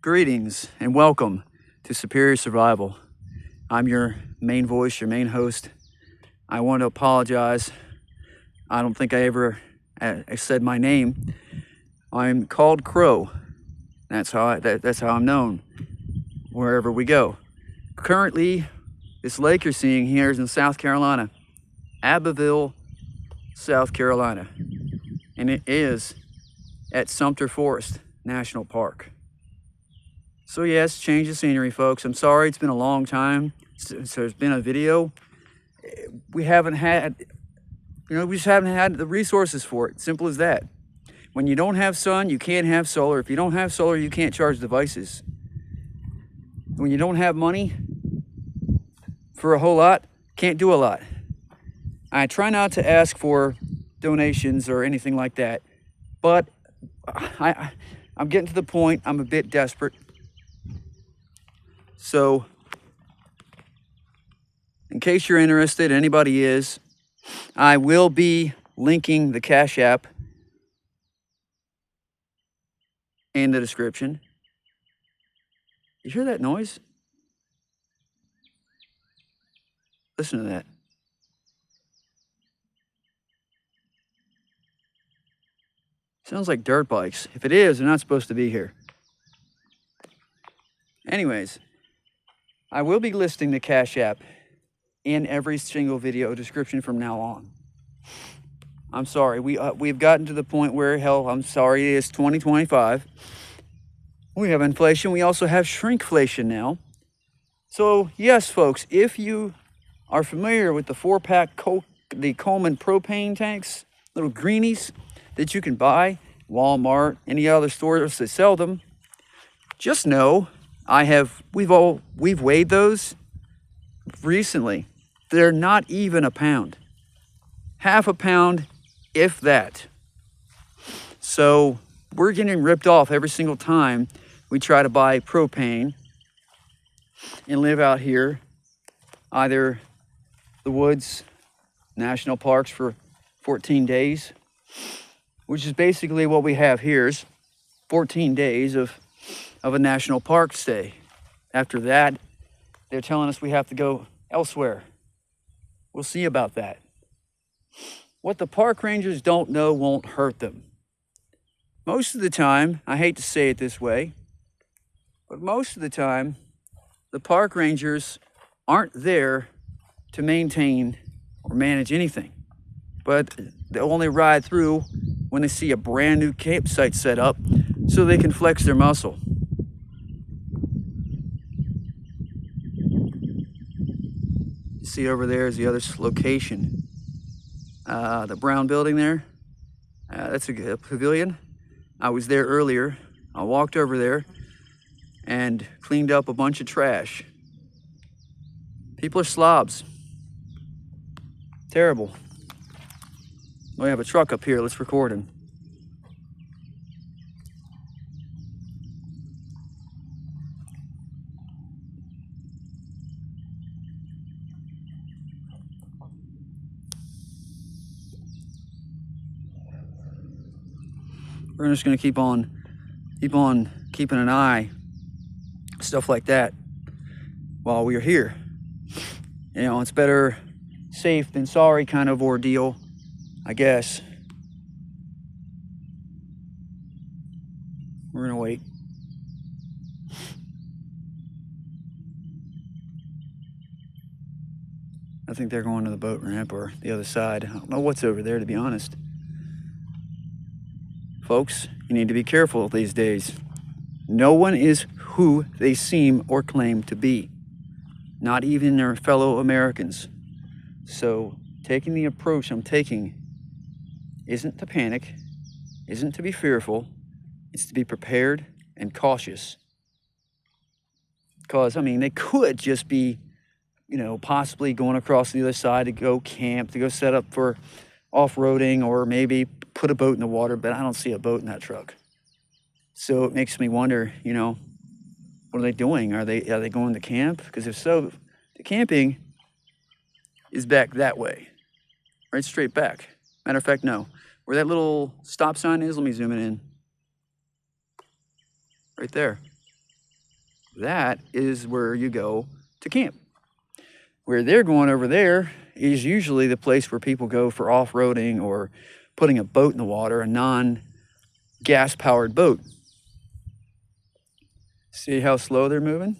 Greetings and welcome to Superior Survival. I'm your main voice, your main host. I want to apologize. I don't think I ever said my name. I'm called Crow. That's how I'm known wherever we go. Currently, this lake you're seeing here is in South Carolina, Abbeville, South Carolina, and it is at Sumter Forest National Park. So yes, change of scenery, folks. I'm sorry, it's been a long time since there's been a video. We just haven't had the resources for it. Simple as that. When you don't have sun, you can't have solar. If you don't have solar, you can't charge devices. When you don't have money for a whole lot, can't do a lot. I try not to ask for donations or anything like that, but I'm getting to the point, I'm a bit desperate. So, in case you're interested, anybody is, I will be linking the Cash App in the description. You hear that noise? Listen to that. Sounds like dirt bikes. If it is, they're not supposed to be here. Anyways, I will be listing the Cash App in every single video description from now on. I'm sorry, we've gotten to the point where, hell, I'm sorry, it's 2025. We have inflation. We also have shrinkflation now. So yes, folks, if you are familiar with the 4-pack the Coleman propane tanks, little greenies that you can buy, Walmart, any other stores that sell them, just know we've weighed those recently. They're not even a pound. Half a pound, if that. So we're getting ripped off every single time we try to buy propane and live out here, either the woods, national parks for 14 days, which is basically what we have here is 14 days of a national park stay. After that, they're telling us we have to go elsewhere. We'll see about that. What the park rangers don't know won't hurt them. Most of the time, I hate to say it this way, but most of the time, the park rangers aren't there to maintain or manage anything, but they'll only ride through when they see a brand new campsite set up so they can flex their muscle. See over there is the other location. The brown building there, that's a pavilion. I was there earlier. I walked over there and cleaned up a bunch of trash. People are slobs. Terrible. We have a truck up here. Let's record him. We're just going to keep on keeping an eye, stuff like that, while we're here. You know, it's better safe than sorry kind of ordeal, I guess. We're going to wait. I think they're going to the boat ramp or the other side. I don't know what's over there, to be honest. Folks, you need to be careful these days. No one is who they seem or claim to be. Not even their fellow Americans. So, taking the approach I'm taking isn't to panic, isn't to be fearful, it's to be prepared and cautious. Because, I mean, they could just be, you know, possibly going across the other side to go camp, to go set up for off-roading, or maybe put a boat in the water, but I don't see a boat in that truck. So it makes me wonder, you know, what are they doing? Are they going to camp? Because if so, the camping is back that way, right straight back. Matter of fact, no. Where that little stop sign is, let me zoom it in. Right there. that is where you go to camp. Where they're going over there is usually the place where people go for off-roading or putting a boat in the water, a non-gas powered boat. See how slow they're moving?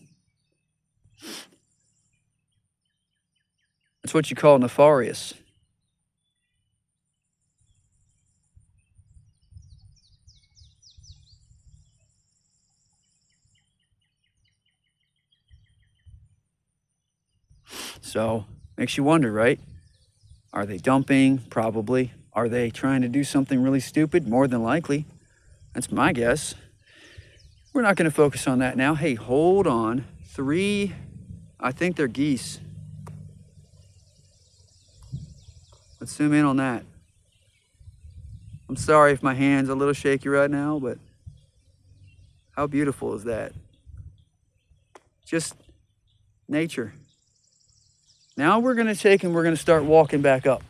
That's what you call nefarious. So, makes you wonder, right? Are they dumping? Probably. Are they trying to do something really stupid? More than likely. That's my guess. We're not going to focus on that now. Hey, hold on. 3, I think they're geese. Let's zoom in on that. I'm sorry if my hand's a little shaky right now, but how beautiful is that? Just nature. Now we're going to take and we're going to start walking back up.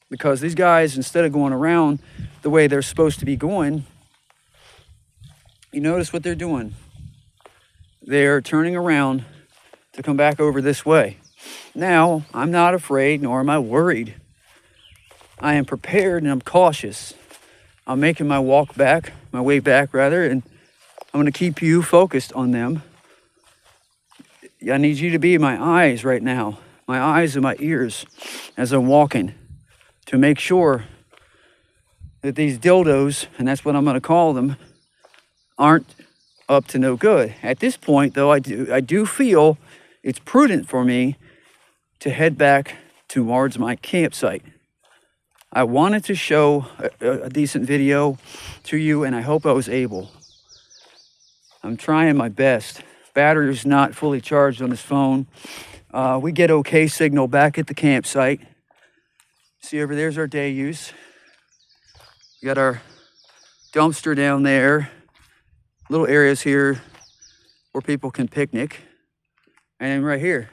Because these guys, instead of going around the way they're supposed to be going, you notice what they're doing. They're turning around to come back over this way. Now, I'm not afraid, nor am I worried. I am prepared and I'm cautious. I'm making my way back, and I'm going to keep you focused on them. I need you to be my eyes right now, my eyes and my ears as I'm walking, to make sure that these dildos, and that's what I'm going to call them, aren't up to no good. At this point, though, I do feel it's prudent for me to head back towards my campsite. I wanted to show a decent video to you, and I hope I was able. I'm trying my best. Battery's not fully charged on this phone. We get okay signal back at the campsite. See, over there's our day use. We got our dumpster down there. Little areas here where people can picnic. And then right here,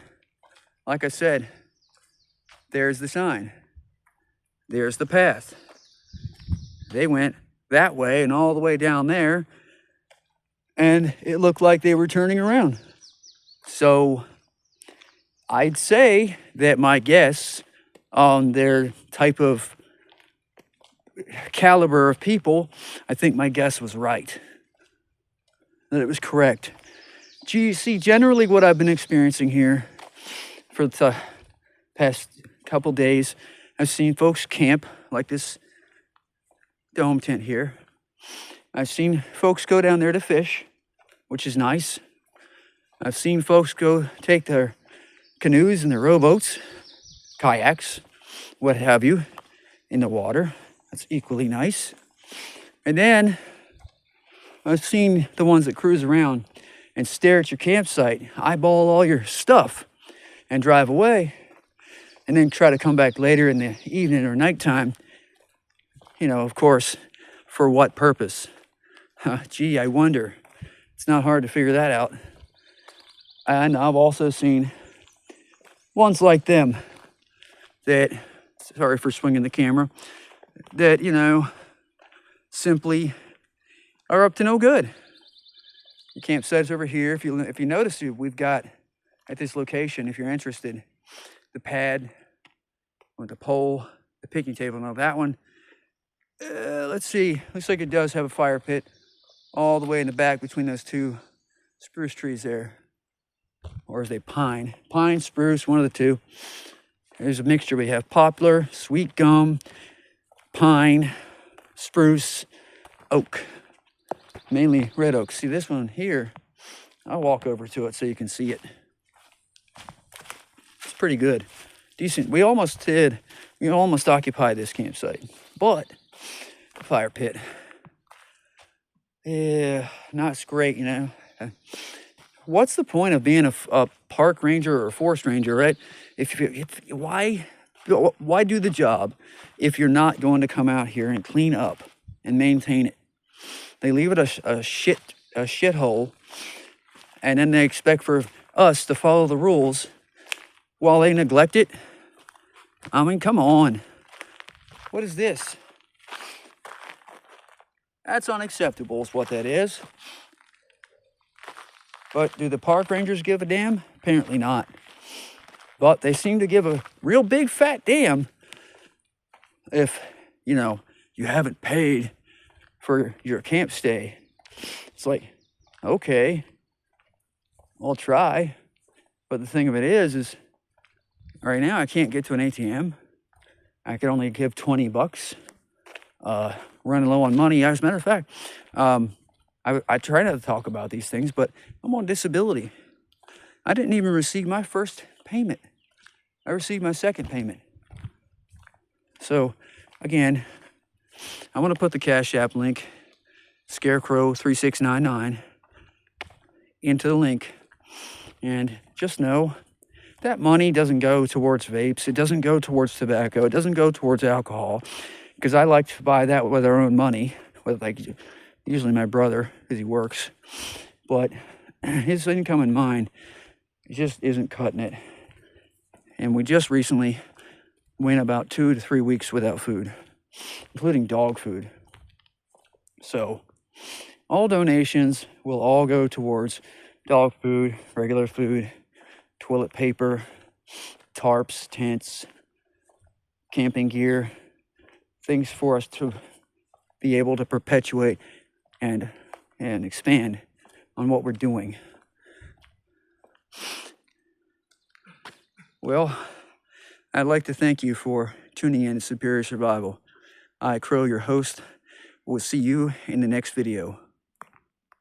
like I said, there's the sign. There's the path. They went that way and all the way down there, and it looked like they were turning around. So I'd say that my guess on their type of caliber of people, I think my guess was right. That it was correct. See, generally what I've been experiencing here for the past couple days, I've seen folks camp like this dome tent here. I've seen folks go down there to fish, which is nice. I've seen folks go take their canoes and their rowboats, kayaks, what have you, in the water. That's equally nice. And then I've seen the ones that cruise around and stare at your campsite, eyeball all your stuff, and drive away, and then try to come back later in the evening or nighttime. You know, of course, for what purpose? Gee, I wonder. It's not hard to figure that out. And I've also seen ones like them that, sorry for swinging the camera, that, you know, simply are up to no good. The campsite's over here. If you notice, we've got at this location, if you're interested, the pad with the pole, the picnic table. Now that one, let's see, looks like it does have a fire pit all the way in the back between those two spruce trees there. Or is they pine? Pine, spruce, one of the two. There's a mixture. We have poplar, sweet gum, pine, spruce, oak. Mainly red oak. See this one here? I'll walk over to it so you can see it. It's pretty good. Decent. We almost occupied this campsite. But the fire pit, yeah, not great, you know. What's the point of being a park ranger or a forest ranger, right? Why do the job if you're not going to come out here and clean up and maintain it? They leave it a shithole, and then they expect for us to follow the rules while they neglect it. I mean, come on. What is this? That's unacceptable is what that is. But do the park rangers give a damn? Apparently not. But they seem to give a real big fat damn if, you know, you haven't paid for your camp stay. It's like, okay, I'll try. But the thing of it is right now I can't get to an ATM. I can only give 20 bucks. Running low on money. As a matter of fact, I try not to talk about these things, but I'm on disability. I didn't even receive my first payment. I received my second payment. So, again, I'm going to put the Cash App link, Scarecrow3699, into the link. And just know that money doesn't go towards vapes. It doesn't go towards tobacco. It doesn't go towards alcohol. Because I like to buy that with our own money. With like usually my brother, because he works. But his income and mine just isn't cutting it. And we just recently went about 2 to 3 weeks without food, including dog food. So all donations will all go towards dog food, regular food, toilet paper, tarps, tents, camping gear, things for us to be able to perpetuate and expand on what we're doing. Well, I'd like to thank you for tuning in to Superior Survival. I, Crow, your host, will see you in the next video.